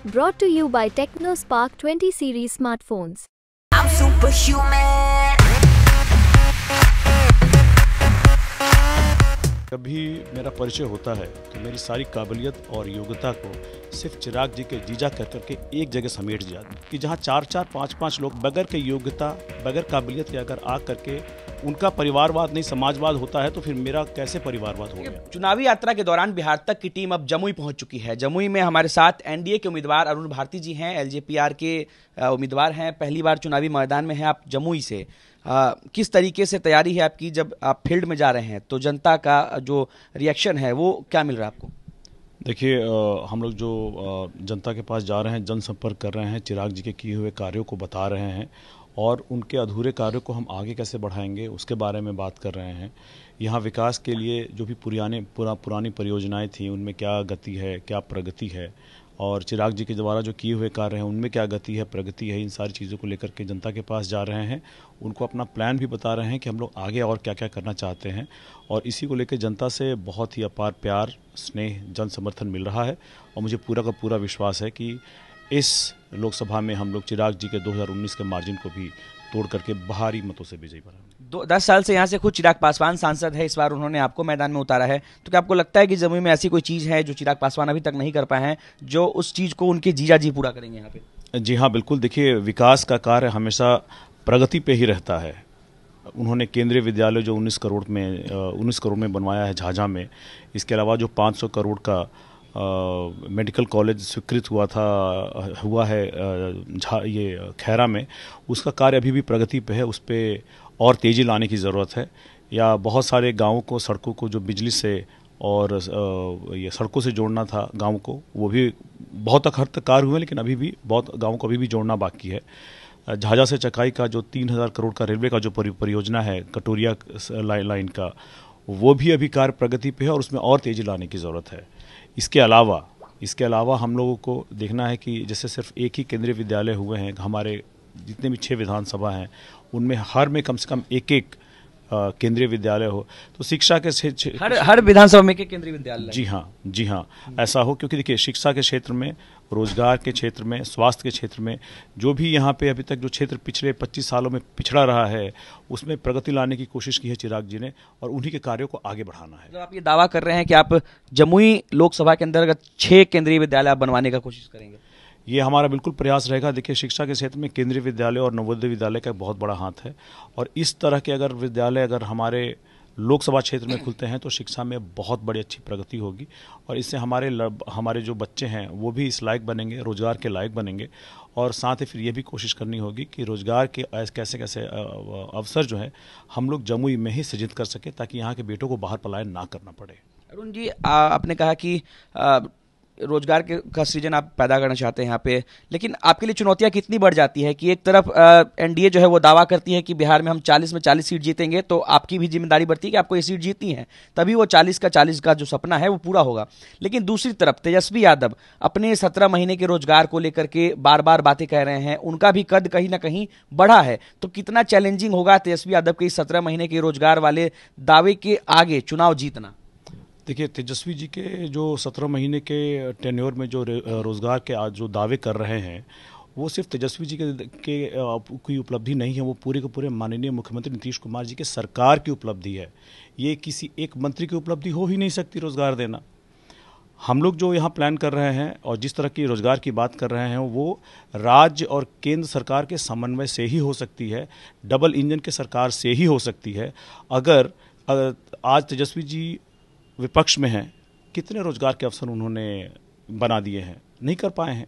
Brought to you by TechnoSpark 20 series smartphones. I'm superhuman. कभी मेरा परिचय होता है तो मेरी सारी काबिलियत और योग्यता को सिर्फ चिराग जी के जीजा कर करके एक जगह समेट दिया कि जहां 4-4, 5-5 लोग बगैर के योग्यता बगैर काबिलियत के अगर आ करके उनका परिवारवाद नहीं समाजवाद होता है तो फिर मेरा कैसे परिवारवाद हो गया। चुनावी यात्रा के दौरान बिहार तक की टीम अब जमुई पहुंच चुकी है। जमुई में हमारे साथ एनडीए के उम्मीदवार अरुण भारती जी हैं, एलजेपीआर के उम्मीदवार हैं, पहली बार चुनावी मैदान में हैं आप जमुई से। किस तरीके से तैयारी है आपकी जब आप फील्ड में जा रहे हैं तो जनता का जो रिएक्शन है वो क्या मिल रहा है आपको? देखिए, हम लोग जो जनता के पास जा रहे हैं, जनसंपर्क कर रहे हैं, चिराग जी के किए हुए कार्यों को बता रहे हैं और उनके अधूरे कार्यों को हम आगे कैसे बढ़ाएंगे उसके बारे में बात कर रहे हैं। यहाँ विकास के लिए जो भी पुरानी परियोजनाएं थी उनमें क्या गति है, क्या प्रगति है और चिराग जी के द्वारा जो किए हुए कार्य हैं उनमें क्या गति है, प्रगति है, इन सारी चीज़ों को लेकर के जनता के पास जा रहे हैं। उनको अपना प्लान भी बता रहे हैं कि हम लोग आगे और क्या क्या करना चाहते हैं और इसी को लेकर जनता से बहुत ही अपार प्यार, स्नेह, जन समर्थन मिल रहा है और मुझे पूरा का पूरा विश्वास है कि इस लोकसभा में हम लोग चिराग जी के 2019 के मार्जिन को भी तोड़ करके भारी मतों से विजयी बना। 10 साल से यहाँ से खुद चिराग पासवान सांसद है, इस बार उन्होंने आपको मैदान में उतारा है, तो क्या आपको लगता है कि जमुई में ऐसी कोई चीज़ है जो चिराग पासवान अभी तक नहीं कर पाए हैं, जो उस चीज़ को उनके जीजा जी पूरा करेंगे यहाँ पे? जी हाँ, बिल्कुल। देखिए, विकास का कार्य हमेशा प्रगति पे ही रहता है। उन्होंने केंद्रीय विद्यालय जो 19 करोड़ में बनवाया है झाझा में, इसके अलावा जो 500 करोड़ का मेडिकल कॉलेज स्वीकृत हुआ है ये खैरा में, उसका कार्य अभी भी प्रगति पे है। उस पर और तेज़ी लाने की ज़रूरत है। या बहुत सारे गाँवों को, सड़कों को जो बिजली से और ये सड़कों से जोड़ना था गाँव को, वो भी बहुत हद तक कार्य हुए, लेकिन अभी भी बहुत गाँव को अभी भी जोड़ना बाकी है। झाझा से चकाई का जो 3000 करोड़ का रेलवे का जो परियोजना है कटोरिया लाइन का, वो भी अभी कार्य प्रगति पे है और उसमें और तेज़ी लाने की ज़रूरत है। इसके अलावा हम लोगों को देखना है कि जैसे सिर्फ एक ही केंद्रीय विद्यालय हुए हैं, हमारे जितने भी 6 विधानसभा हैं उनमें हर में कम से कम एक केंद्रीय विद्यालय हो, तो शिक्षा के हर विधानसभा में एक केंद्रीय विद्यालय। जी हाँ, ऐसा हो। क्योंकि देखिए, शिक्षा के क्षेत्र में, रोजगार के क्षेत्र में, स्वास्थ्य के क्षेत्र में, जो भी यहाँ पे अभी तक जो क्षेत्र पिछले 25 सालों में पिछड़ा रहा है उसमें प्रगति लाने की कोशिश की है चिराग जी ने और उन्हीं के कार्यों को आगे बढ़ाना है। तो आप ये दावा कर रहे हैं कि आप जमुई लोकसभा के अंतर्गत 6 केंद्रीय विद्यालय आप बनवाने का कोशिश करेंगे? ये हमारा बिल्कुल प्रयास रहेगा। देखिए, शिक्षा के क्षेत्र में केंद्रीय विद्यालय और नवोदय विद्यालय का बहुत बड़ा हाथ है और इस तरह के अगर विद्यालय अगर हमारे लोकसभा क्षेत्र में खुलते हैं तो शिक्षा में बहुत बड़ी अच्छी प्रगति होगी और इससे हमारे जो बच्चे हैं वो भी इस लायक बनेंगे, रोजगार के लायक बनेंगे और साथ ही फिर ये भी कोशिश करनी होगी कि रोजगार के कैसे अवसर जो है हम लोग जमुई में ही सृजित कर सके ताकि यहाँ के बेटों को बाहर पलायन ना करना पड़े। अरुण जी, आपने कहा कि रोजगार का सृजन आप पैदा करना चाहते हैं यहाँ पे, लेकिन आपके लिए चुनौतियाँ कितनी बढ़ जाती है कि एक तरफ एनडीए जो है वो दावा करती है कि बिहार में हम 40 में 40 सीट जीतेंगे, तो आपकी भी जिम्मेदारी बढ़ती है कि आपको ये सीट जीतनी है, तभी वो 40 का जो सपना है वो पूरा होगा। लेकिन दूसरी तरफ तेजस्वी यादव अपने 17 महीने के रोजगार को लेकर के बार बार बातें कह रहे हैं, उनका भी कद कहीं ना कहीं बढ़ा है, तो कितना चैलेंजिंग होगा तेजस्वी यादव के इस 17 महीने के रोजगार वाले दावे के आगे चुनाव जीतना? देखिए, तेजस्वी जी के जो 17 महीने के टेन्योर में जो रोजगार के आज जो दावे कर रहे हैं वो सिर्फ तेजस्वी जी की उपलब्धि नहीं है, वो पूरे के पूरे माननीय मुख्यमंत्री नीतीश कुमार जी के सरकार की उपलब्धि है। ये किसी एक मंत्री की उपलब्धि हो ही नहीं सकती रोजगार देना। हम लोग जो यहाँ प्लान कर रहे हैं और जिस तरह की रोजगार की बात कर रहे हैं वो राज्य और केंद्र सरकार के समन्वय से ही हो सकती है, डबल इंजन के सरकार से ही हो सकती है। अगर आज तेजस्वी जी विपक्ष में हैं, कितने रोजगार के अवसर उन्होंने बना दिए हैं, नहीं कर पाए हैं।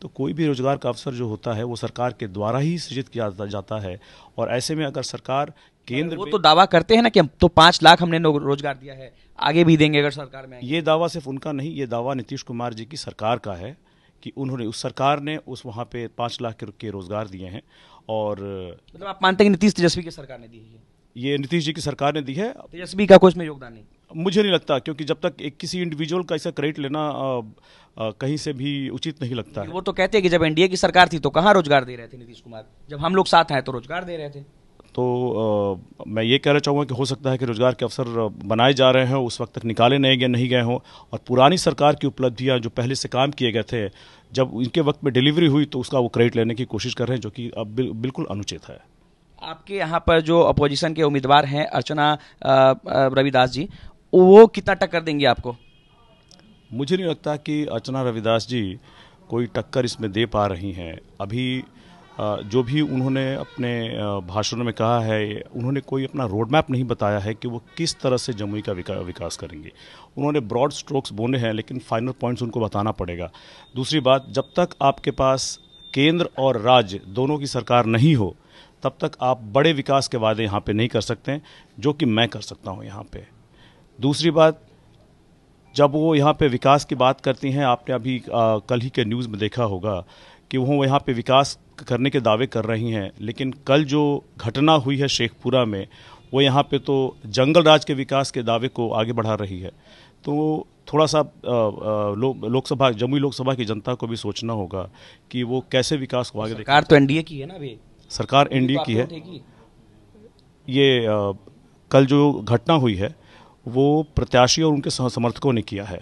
तो कोई भी रोजगार का अवसर जो होता है वो सरकार के द्वारा ही सृजित किया जाता है और ऐसे में अगर सरकार केंद्र वो तो दावा करते हैं ना कि हम तो 5 लाख हमने रोजगार दिया है, आगे भी देंगे अगर सरकार में। ये दावा सिर्फ उनका नहीं, ये दावा नीतीश कुमार जी की सरकार का है कि उन्होंने उस सरकार ने उस वहाँ पे 5 लाख के रोजगार दिए हैं। और मतलब आप मानते हैं कि नीतीश तेजस्वी की सरकार ने दी है? ये नीतीश जी की सरकार ने दी है, तेजस्वी का कोई इसमें योगदान नहीं? मुझे नहीं लगता, क्योंकि जब तक किसी इंडिविजुअल का ऐसा क्रेडिट लेना कहीं से भी उचित नहीं लगता है। वो तो कहते हैं कि जब एनडीए की सरकार थी तो कहाँ रोजगार दे रहे थे नीतीश कुमार, जब हम लोग साथ आए तो रोजगार दे रहे थे। तो मैं ये कहना चाहूँगा कि हो सकता है कि रोजगार के अवसर बनाए जा रहे हैं, उस वक्त तक निकाले नहीं गए हों, और पुरानी सरकार की उपलब्धियां जो पहले से काम किए गए थे, जब इनके वक्त में डिलीवरी हुई तो उसका वो क्रेडिट लेने की कोशिश कर रहे हैं, जो कि अब बिल्कुल अनुचित है। आपके यहाँ पर जो अपोजिशन के उम्मीदवार हैं अर्चना रविदास जी, वो कितना टक्कर देंगे आपको? मुझे नहीं लगता कि अर्चना रविदास जी कोई टक्कर इसमें दे पा रही हैं। अभी जो भी उन्होंने अपने भाषणों में कहा है, उन्होंने कोई अपना रोड मैप नहीं बताया है कि वो किस तरह से जमुई का विकास करेंगे। उन्होंने ब्रॉड स्ट्रोक्स बोले हैं, लेकिन फाइनल पॉइंट्स उनको बताना पड़ेगा। दूसरी बात, जब तक आपके पास केंद्र और राज्य दोनों की सरकार नहीं हो, तब तक आप बड़े विकास के वादे यहाँ पे नहीं कर सकते, जो कि मैं कर सकता हूँ यहाँ पे। दूसरी बात, जब वो यहाँ पे विकास की बात करती हैं, आपने अभी कल ही के न्यूज़ में देखा होगा कि वो यहाँ पे विकास करने के दावे कर रही हैं, लेकिन कल जो घटना हुई है शेखपुरा में, वो यहाँ पे तो जंगल राज के विकास के दावे को आगे बढ़ा रही है। तो थोड़ा सा जमुई लोकसभा की जनता को भी सोचना होगा कि वो कैसे विकास को आगे। सरकार तो एनडीए की है ना, अभी सरकार एनडीए की है। ये कल जो घटना हुई है वो प्रत्याशी और उनके समर्थकों ने किया है,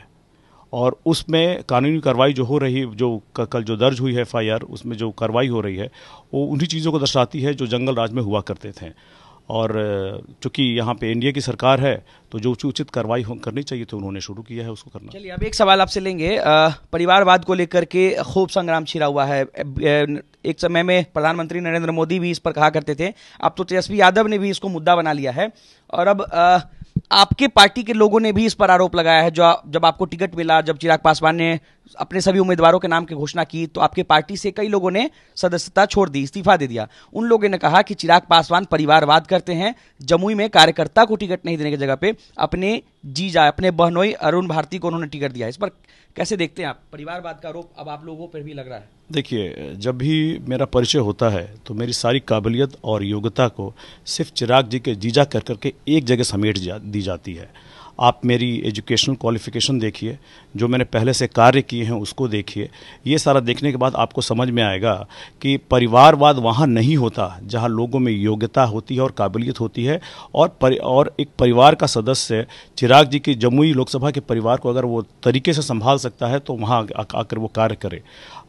और उसमें कानूनी कार्रवाई जो हो रही, जो कल जो दर्ज हुई है एफआईआर, उसमें जो कार्रवाई हो रही है वो उन्हीं चीज़ों को दर्शाती है जो जंगल राज में हुआ करते थे। और चूंकि यहाँ पे एनडीए की सरकार है, तो जो उचित कार्रवाई करनी चाहिए तो उन्होंने शुरू किया है उसको करना। चलिए, अब एक सवाल आपसे लेंगे। परिवारवाद को लेकर के खूब संग्राम छिड़ा हुआ है। एक समय में प्रधानमंत्री नरेंद्र मोदी भी इस पर कहा करते थे, अब तो तेजस्वी यादव ने भी इसको मुद्दा बना लिया है, और अब आपके पार्टी के लोगों ने भी इस पर आरोप लगाया है। जब आपको टिकट मिला, जब चिराग पासवान ने अपने सभी उम्मीदवारों के नाम की घोषणा की, तो आपके पार्टी से कई लोगों ने सदस्यता छोड़ दी, इस्तीफा दे दिया। उन लोगों ने कहा कि चिराग पासवान परिवारवाद करते हैं, जमुई में कार्यकर्ता को टिकट नहीं देने की जगह पे अपने जीजा, अपने बहनोई अरुण भारती को उन्होंने टिकट दिया। इस पर कैसे देखते हैं आप? परिवारवाद का आरोप अब आप लोगों पर भी लग रहा है। देखिए, जब भी मेरा परिचय होता है तो मेरी सारी काबिलियत और योग्यता को सिर्फ चिराग जी के जीजा कर करके एक जगह समेट दी जाती है। आप मेरी एजुकेशनल क्वालिफिकेशन देखिए, जो मैंने पहले से कार्य किए हैं उसको देखिए। ये सारा देखने के बाद आपको समझ में आएगा कि परिवारवाद वहाँ नहीं होता जहाँ लोगों में योग्यता होती है और काबिलियत होती है, और एक परिवार का सदस्य चिराग जी की जमुई लोकसभा के परिवार को अगर वो तरीके से संभाल सकता है तो वहाँ आकर वो कार्य करे।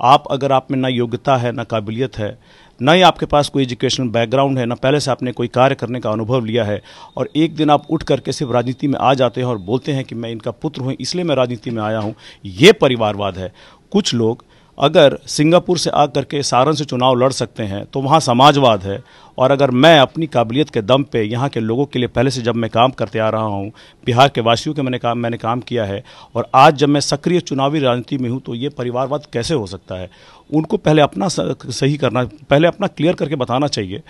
अगर आप में ना योग्यता है, ना काबिलियत है, ना ही आपके पास कोई एजुकेशनल बैकग्राउंड है, ना पहले से आपने कोई कार्य करने का अनुभव लिया है, और एक दिन आप उठ करके सिर्फ राजनीति में आ जाते हैं और बोलते हैं कि मैं इनका पुत्र हूँ इसलिए मैं राजनीति में आया हूँ, ये परिवारवाद है। कुछ लोग अगर सिंगापुर से आकर के सारण से चुनाव लड़ सकते हैं तो वहाँ समाजवाद है, और अगर मैं अपनी काबिलियत के दम पे यहाँ के लोगों के लिए पहले से जब मैं काम करते आ रहा हूँ, बिहार के वासियों के मैंने काम किया है, और आज जब मैं सक्रिय चुनावी राजनीति में हूँ, तो ये परिवारवाद कैसे हो सकता है? उनको पहले अपना सही करना, पहले अपना क्लियर करके बताना चाहिए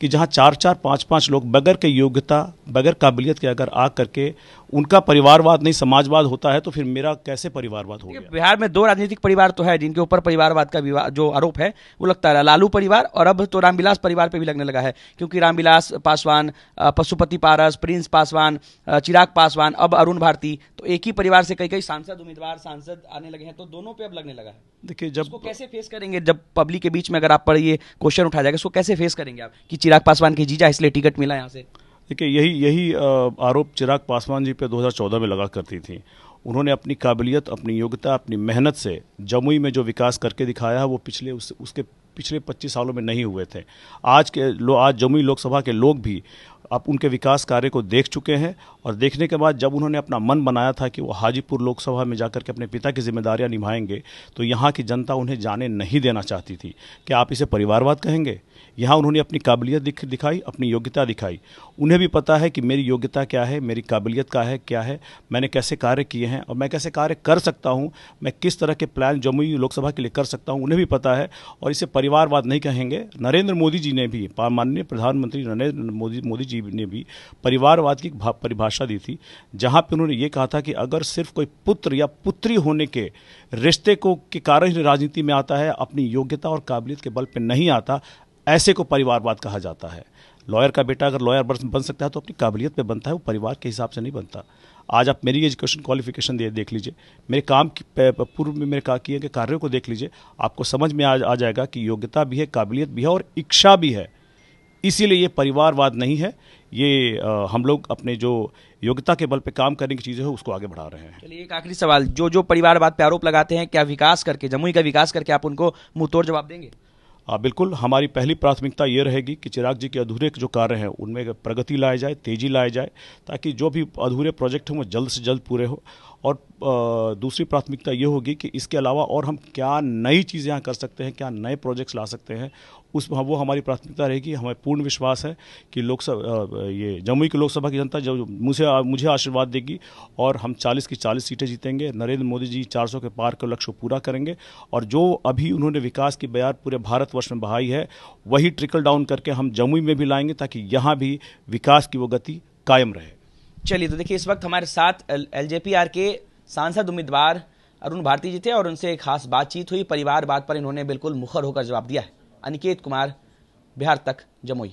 कि जहाँ 4-4, 5-5 लोग बगैर के योग्यता, बगैर काबिलियत के अगर आ करके उनका परिवारवाद नहीं समाजवाद होता है, तो फिर मेरा कैसे परिवारवाद हो गया? बिहार में 2 राजनीतिक परिवार तो है जिनके ऊपर परिवारवाद का जो आरोप है वो लगता है, लालू परिवार, और अब तो रामविलास परिवार पे भी लगने लगा है, क्योंकि रामविलास पासवान, पशुपति पारस, प्रिंस पासवान, चिराग पासवान, अब अरुण भारती, तो एक ही परिवार से कई सांसद आने लगे हैं, तो दोनों पे अब लगने लगा है। देखिए, जब इसको कैसे फेस करेंगे? जब पब्लिक के बीच में अगर आप पर ये क्वेश्चन उठाया जाएगा, इसको कैसे फेस करेंगे आप कि चिराग पासवान के जीजा इसलिए टिकट मिला यहाँ से? देखिए, यही आरोप चिराग पासवान जी पे 2014 में लगा करती थी। उन्होंने अपनी काबिलियत, अपनी योग्यता, अपनी मेहनत से जमुई में जो विकास करके दिखाया है वो उसके पिछले 25 सालों में नहीं हुए थे। आज जमुई लोकसभा के लोग भी अब उनके विकास कार्य को देख चुके हैं, और देखने के बाद जब उन्होंने अपना मन बनाया था कि वो हाजीपुर लोकसभा में जाकर के अपने पिता की जिम्मेदारियां निभाएंगे, तो यहाँ की जनता उन्हें जाने नहीं देना चाहती थी। क्या आप इसे परिवारवाद कहेंगे? यहाँ उन्होंने अपनी काबिलियत दिखाई, अपनी योग्यता दिखाई। उन्हें भी पता है कि मेरी योग्यता क्या है, मेरी काबिलियत क्या है, मैंने कैसे कार्य किए हैं और मैं कैसे कार्य कर सकता हूँ, मैं किस तरह के प्लान जमुई लोकसभा के लिए कर सकता हूँ, उन्हें भी पता है, और इसे परिवारवाद नहीं कहेंगे। नरेंद्र मोदी जी ने भी, माननीय प्रधानमंत्री नरेंद्र मोदी जी ने भी परिवारवाद की परिभाषा दी थी, जहाँ पर उन्होंने ये कहा था कि अगर सिर्फ कोई पुत्र या पुत्री होने के रिश्ते के कारण ही राजनीति में आता है, अपनी योग्यता और काबिलियत के बल पर नहीं आता, ऐसे को परिवारवाद कहा जाता है। लॉयर का बेटा अगर लॉयर बन सकता है तो अपनी काबिलियत पे बनता है, वो परिवार के हिसाब से नहीं बनता। आज आप मेरी एजुकेशन क्वालिफिकेशन देख लीजिए, मेरे काम पूर्व में मेरे किए गए कार्यों को देख लीजिए, आपको समझ में आ जाएगा कि योग्यता भी है, काबिलियत भी है और इच्छा भी है। इसीलिए ये परिवारवाद नहीं है, ये हम लोग अपने जो योग्यता के बल पे काम करने की चीज़ें हैं उसको आगे बढ़ा रहे हैं। चलिए एक आखिरी सवाल, जो परिवारवाद पे आरोप लगाते हैं, क्या विकास करके, जमुई का विकास करके आप उनको मुंह तोड़ जवाब देंगे? बिल्कुल, हमारी पहली प्राथमिकता ये रहेगी कि चिराग जी के अधूरे जो कार्य हैं उनमें प्रगति लाए जाए, तेजी लाए जाए, ताकि जो भी अधूरे प्रोजेक्ट हैं वो जल्द से जल्द पूरे हो। और दूसरी प्राथमिकता ये होगी कि इसके अलावा और हम क्या नई चीज़ें यहाँ कर सकते हैं, क्या नए प्रोजेक्ट्स ला सकते हैं, वो हमारी प्राथमिकता रहेगी। हमें पूर्ण विश्वास है कि ये जमुई की लोकसभा की जनता जो मुझे आशीर्वाद देगी और हम 40 की 40 सीटें जीतेंगे। नरेंद्र मोदी जी 400 के पार के लक्ष्य को पूरा करेंगे और जो अभी उन्होंने विकास की बयार पूरे भारतवर्ष में बहाई है वही ट्रिकल डाउन करके हम जमुई में भी लाएंगे, ताकि यहाँ भी विकास की वो गति कायम रहे। चलिए, तो देखिए इस वक्त हमारे साथ एलजेपीआर के सांसद उम्मीदवार अरुण भारती जी थे और उनसे एक खास बातचीत हुई। परिवारवाद पर इन्होंने बिल्कुल मुखर होकर जवाब दिया है। अनिकेत कुमार, बिहार तक, जमुई।